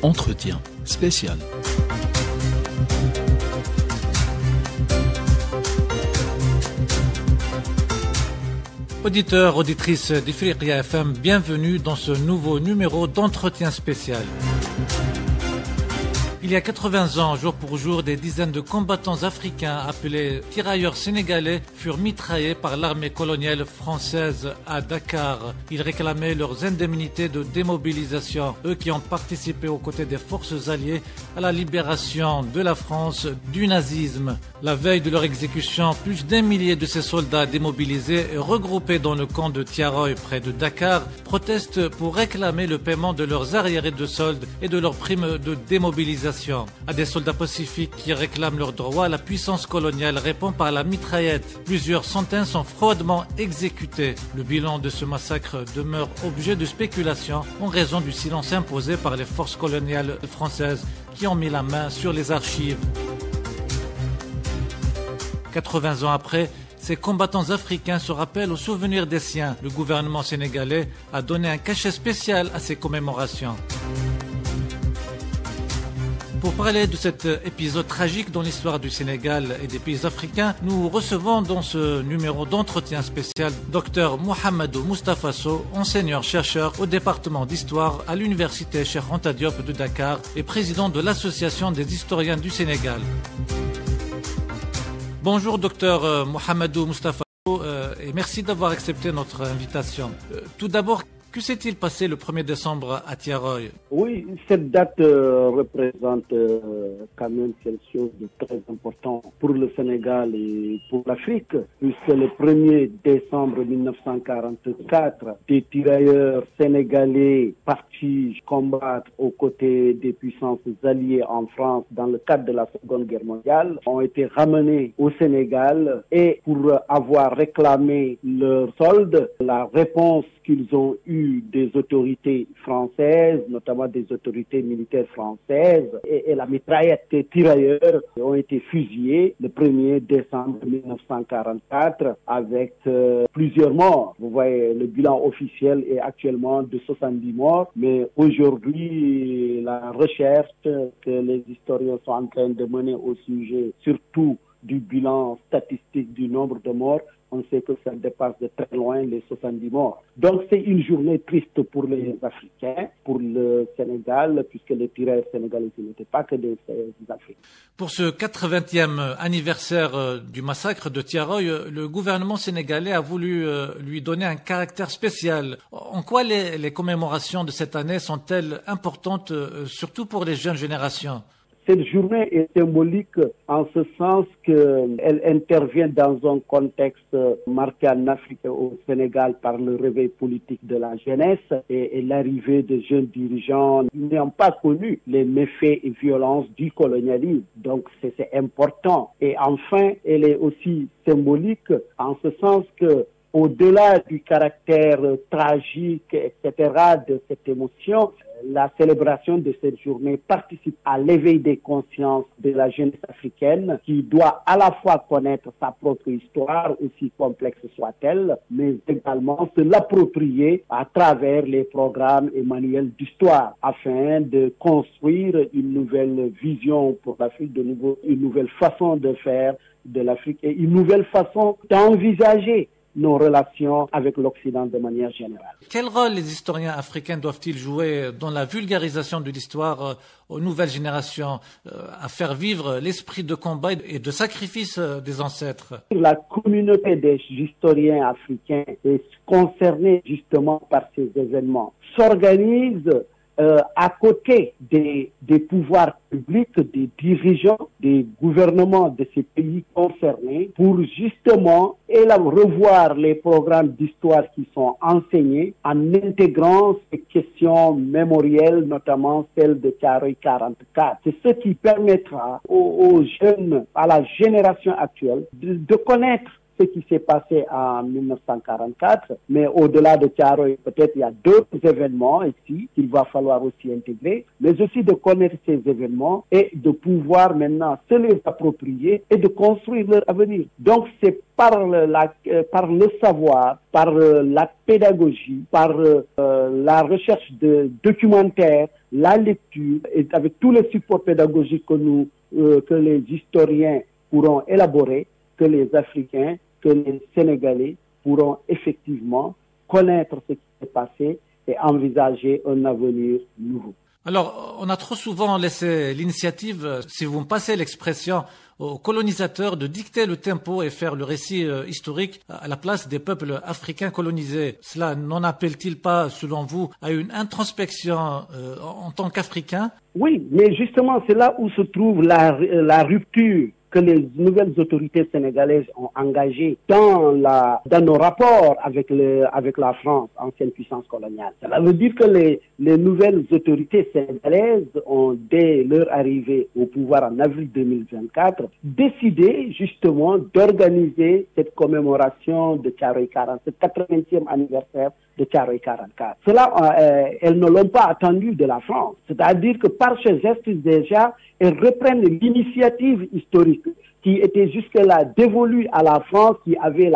Entretien spécial. Auditeurs, auditrices d'Ifriqiya FM, bienvenue dans ce nouveau numéro d'entretien spécial. Il y a 80 ans, jour pour jour, des dizaines de combattants africains appelés tirailleurs sénégalais furent mitraillés par l'armée coloniale française à Dakar. Ils réclamaient leurs indemnités de démobilisation, eux qui ont participé aux côtés des forces alliées à la libération de la France du nazisme. La veille de leur exécution, plus d'1 millier de ces soldats démobilisés et regroupés dans le camp de Tiaroy près de Dakar protestent pour réclamer le paiement de leurs arriérés de soldes et de leurs primes de démobilisation. À des soldats pacifiques qui réclament leurs droits, la puissance coloniale répond par la mitraillette. Plusieurs centaines sont froidement exécutés. Le bilan de ce massacre demeure objet de spéculation en raison du silence imposé par les forces coloniales françaises qui ont mis la main sur les archives. 80 ans après, ces combattants africains se rappellent au souvenir des siens. Le gouvernement sénégalais a donné un cachet spécial à ces commémorations. Pour parler de cet épisode tragique dans l'histoire du Sénégal et des pays africains, nous recevons dans ce numéro d'entretien spécial Dr Mouhamadou Moustapha Sow, enseignant-chercheur au département d'histoire à l'université Cheikh Anta Diop de Dakar et président de l'association des historiens du Sénégal. Bonjour Dr Mouhamadou Moustapha Sow et merci d'avoir accepté notre invitation. Tout d'abord, que s'est-il passé le 1er décembre à Tiaroy? Oui, cette date représente quand même quelque chose de très important pour le Sénégal et pour l'Afrique, puisque le 1er décembre 1944, des tirailleurs sénégalais partis combattre aux côtés des puissances alliées en France dans le cadre de la Seconde Guerre mondiale ont été ramenés au Sénégal et pour avoir réclamé leur solde, la réponse qu'ils ont eue des autorités françaises, notamment des autorités militaires françaises, et la mitraillette des tirailleurs ont été fusillés le 1er décembre 1944 avec plusieurs morts. Vous voyez, le bilan officiel est actuellement de 70 morts, mais aujourd'hui, la recherche que les historiens sont en train de mener au sujet, surtout du bilan statistique du nombre de morts, on sait que ça dépasse de très loin les 70 morts. Donc c'est une journée triste pour les Africains, pour le Sénégal, puisque les tirailleurs sénégalais n'étaient pas que des Africains. Pour ce 80e anniversaire du massacre de Tiaroy, le gouvernement sénégalais a voulu lui donner un caractère spécial. En quoi les commémorations de cette année sont-elles importantes, surtout pour les jeunes générations? Cette journée est symbolique en ce sens qu'elle intervient dans un contexte marqué en Afrique et au Sénégal par le réveil politique de la jeunesse et l'arrivée de jeunes dirigeants n'ayant pas connu les méfaits et violences du colonialisme. Donc c'est important. Et enfin, elle est aussi symbolique en ce sens que au-delà du caractère tragique, etc., de cette émotion, la célébration de cette journée participe à l'éveil des consciences de la jeunesse africaine qui doit à la fois connaître sa propre histoire, aussi complexe soit-elle, mais également se l'approprier à travers les programmes et manuels d'histoire afin de construire une nouvelle vision pour l'Afrique, une nouvelle façon de faire de l'Afrique et une nouvelle façon d'envisager nos relations avec l'Occident de manière générale. Quel rôle les historiens africains doivent-ils jouer dans la vulgarisation de l'histoire aux nouvelles générations, à faire vivre l'esprit de combat et de sacrifice des ancêtres? La communauté des historiens africains est concernée justement par ces événements, s'organise à côté des pouvoirs publics, des dirigeants, des gouvernements de ces pays concernés pour justement revoir les programmes d'histoire qui sont enseignés en intégrant ces questions mémorielles, notamment celle de Tiaroy 44. C'est ce qui permettra aux jeunes, à la génération actuelle, de connaître ce qui s'est passé en 1944, mais au-delà de Tiaroy, peut-être il y a d'autres événements ici qu'il va falloir aussi intégrer, mais aussi de connaître ces événements et de pouvoir maintenant se les approprier et de construire leur avenir. Donc c'est par le savoir, par la pédagogie, par la recherche de documentaires, la lecture et avec tous les supports pédagogiques que les historiens pourront élaborer, que les Africains, que les Sénégalais pourront effectivement connaître ce qui s'est passé et envisager un avenir nouveau. Alors, on a trop souvent laissé l'initiative, si vous me passez l'expression, aux colonisateurs de dicter le tempo et faire le récit historique à la place des peuples africains colonisés. Cela n'en appelle-t-il pas, selon vous, à une introspection en tant qu'Africains? Oui, mais justement, c'est là où se trouve la rupture que les nouvelles autorités sénégalaises ont engagées dans nos rapports avec la France, ancienne puissance coloniale. Cela veut dire que les nouvelles autorités sénégalaises ont, dès leur arrivée au pouvoir en avril 2024, décidé justement d'organiser cette commémoration de Thiaroye 40, ce 80e anniversaire de Thiaroye 44. Cela, elles ne l'ont pas attendu de la France. C'est-à-dire que par ce geste déjà, elles reprennent l'initiative historique qui était jusque-là dévolue à la France qui avait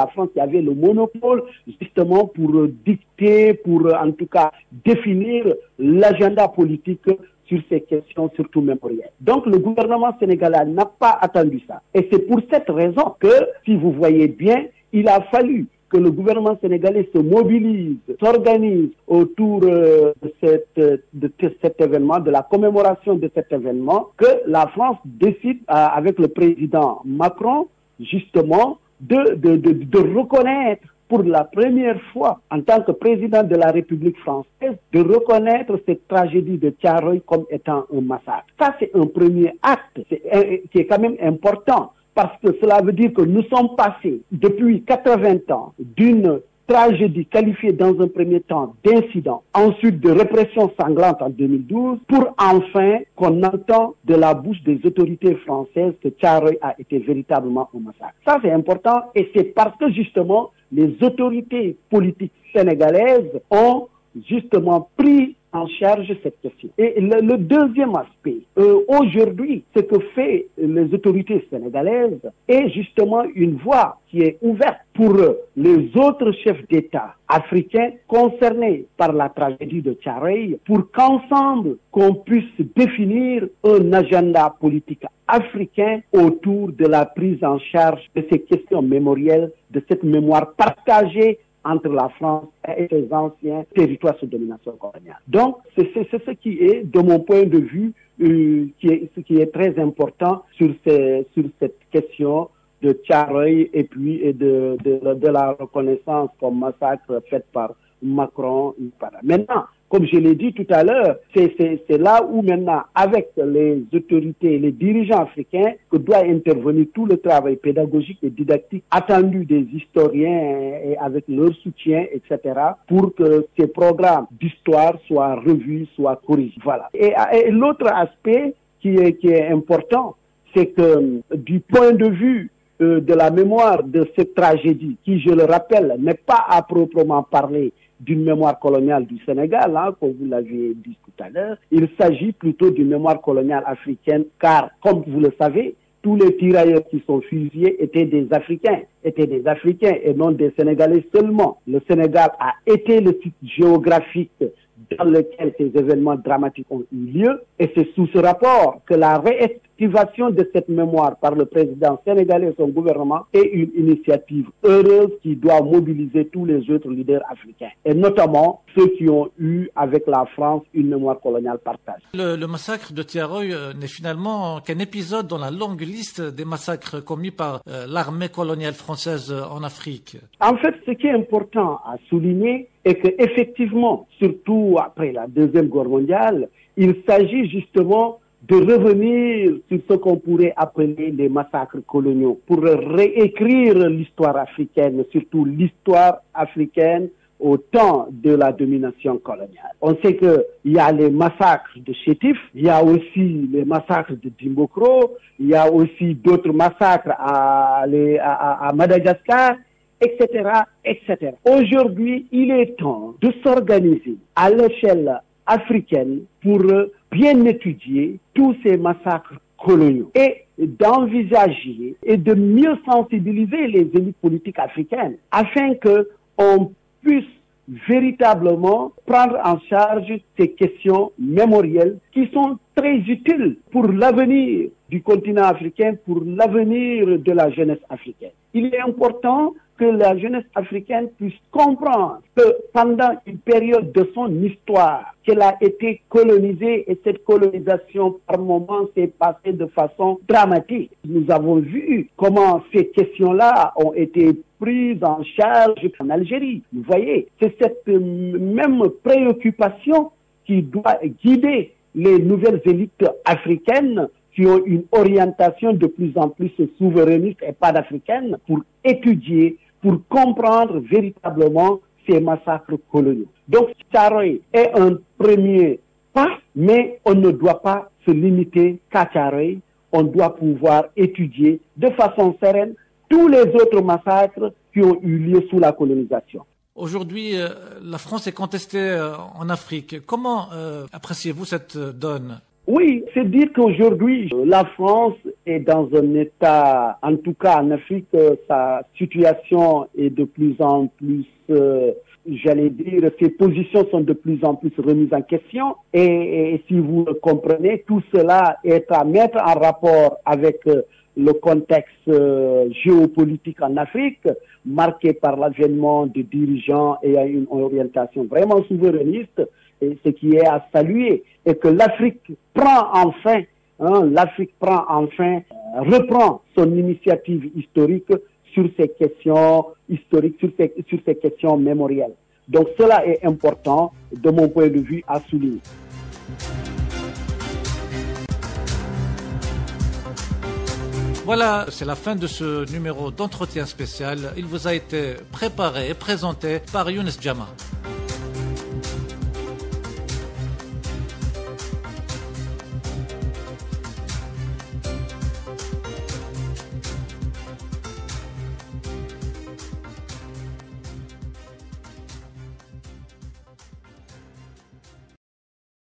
le monopole justement pour dicter, pour en tout cas définir l'agenda politique sur ces questions, surtout mémorielles. Donc le gouvernement sénégalais n'a pas attendu ça. Et c'est pour cette raison que, si vous voyez bien, il a fallu que le gouvernement sénégalais se mobilise, s'organise autour de cet événement, de la commémoration de cet événement, que la France décide avec le président Macron, justement, de reconnaître pour la première fois, en tant que président de la République française, de reconnaître cette tragédie de Thiaroye comme étant un massacre. Ça, c'est un premier acte qui est quand même important. Parce que cela veut dire que nous sommes passés depuis 80 ans d'une tragédie qualifiée dans un premier temps d'incident, ensuite de répression sanglante en 2012, pour enfin qu'on entend de la bouche des autorités françaises que Thiaroye a été véritablement un massacre. Ça, c'est important et c'est parce que justement les autorités politiques sénégalaises ont justement pris en charge cette question. Et le deuxième aspect, aujourd'hui, ce que fait les autorités sénégalaises est justement une voie qui est ouverte pour les autres chefs d'État africains concernés par la tragédie de Thiaroye pour qu'ensemble, qu'on puisse définir un agenda politique africain autour de la prise en charge de ces questions mémorielles, de cette mémoire partagée entre la France et ses anciens territoires sous domination coloniale. Donc, c'est ce qui est, de mon point de vue, ce qui est très important sur cette question de Thiaroye et puis de la reconnaissance comme massacre faite par Macron. Maintenant, comme je l'ai dit tout à l'heure, c'est là où maintenant, avec les autorités, les dirigeants africains, que doit intervenir tout le travail pédagogique et didactique attendu des historiens et avec leur soutien, etc., pour que ces programmes d'histoire soient revus, soient corrigés. Voilà. Et l'autre aspect qui est important, c'est que du point de vue de la mémoire de cette tragédie, qui, je le rappelle, n'est pas à proprement parler d'une mémoire coloniale du Sénégal, comme vous l'aviez dit tout à l'heure. Il s'agit plutôt d'une mémoire coloniale africaine, car, comme vous le savez, tous les tirailleurs qui sont fusillés étaient des Africains et non des Sénégalais seulement. Le Sénégal a été le site géographique dans lequel ces événements dramatiques ont eu lieu, et c'est sous ce rapport que la réactivation de cette mémoire par le président sénégalais et son gouvernement est une initiative heureuse qui doit mobiliser tous les autres leaders africains, et notamment ceux qui ont eu avec la France une mémoire coloniale partagée. Le massacre de Thiaroye n'est finalement qu'un épisode dans la longue liste des massacres commis par l'armée coloniale française en Afrique. En fait, ce qui est important à souligner est qu'effectivement, surtout après la Deuxième Guerre mondiale, il s'agit justement de revenir sur ce qu'on pourrait appeler les massacres coloniaux, pour réécrire l'histoire africaine, surtout l'histoire africaine au temps de la domination coloniale. On sait qu'il y a les massacres de Sétif, il y a aussi les massacres de Dimbokro, il y a aussi d'autres massacres à Madagascar, etc., etc. Aujourd'hui, il est temps de s'organiser à l'échelle africaine pour bien étudier tous ces massacres coloniaux et d'envisager et de mieux sensibiliser les élites politiques africaines afin qu'on puisse véritablement prendre en charge ces questions mémorielles qui sont très utiles pour l'avenir du continent africain, pour l'avenir de la jeunesse africaine. Il est important que la jeunesse africaine puisse comprendre que pendant une période de son histoire, qu'elle a été colonisée et cette colonisation par moments s'est passée de façon dramatique. Nous avons vu comment ces questions-là ont été prises en charge en Algérie. Vous voyez, c'est cette même préoccupation qui doit guider les nouvelles élites africaines qui ont une orientation de plus en plus souverainiste et panafricaine pour étudier, pour comprendre véritablement ces massacres coloniaux. Donc, Thiaroye est un premier pas, mais on ne doit pas se limiter qu'à Thiaroye. On doit pouvoir étudier de façon sereine tous les autres massacres qui ont eu lieu sous la colonisation. Aujourd'hui, la France est contestée en Afrique. Comment appréciez-vous cette donne ? Oui, c'est dire qu'aujourd'hui, la France est dans un état, en tout cas en Afrique, sa situation est de plus en plus, j'allais dire, ses positions sont de plus en plus remises en question. Et si vous le comprenez, tout cela est à mettre en rapport avec le contexte géopolitique en Afrique, marqué par l'avènement de dirigeants et à une orientation vraiment souverainiste, et ce qui est à saluer, et que l'Afrique reprend son initiative historique sur ces questions historiques, sur ces questions mémorielles. Donc cela est important, de mon point de vue, à souligner. Voilà, c'est la fin de ce numéro d'entretien spécial. Il vous a été préparé et présenté par Younes Djama.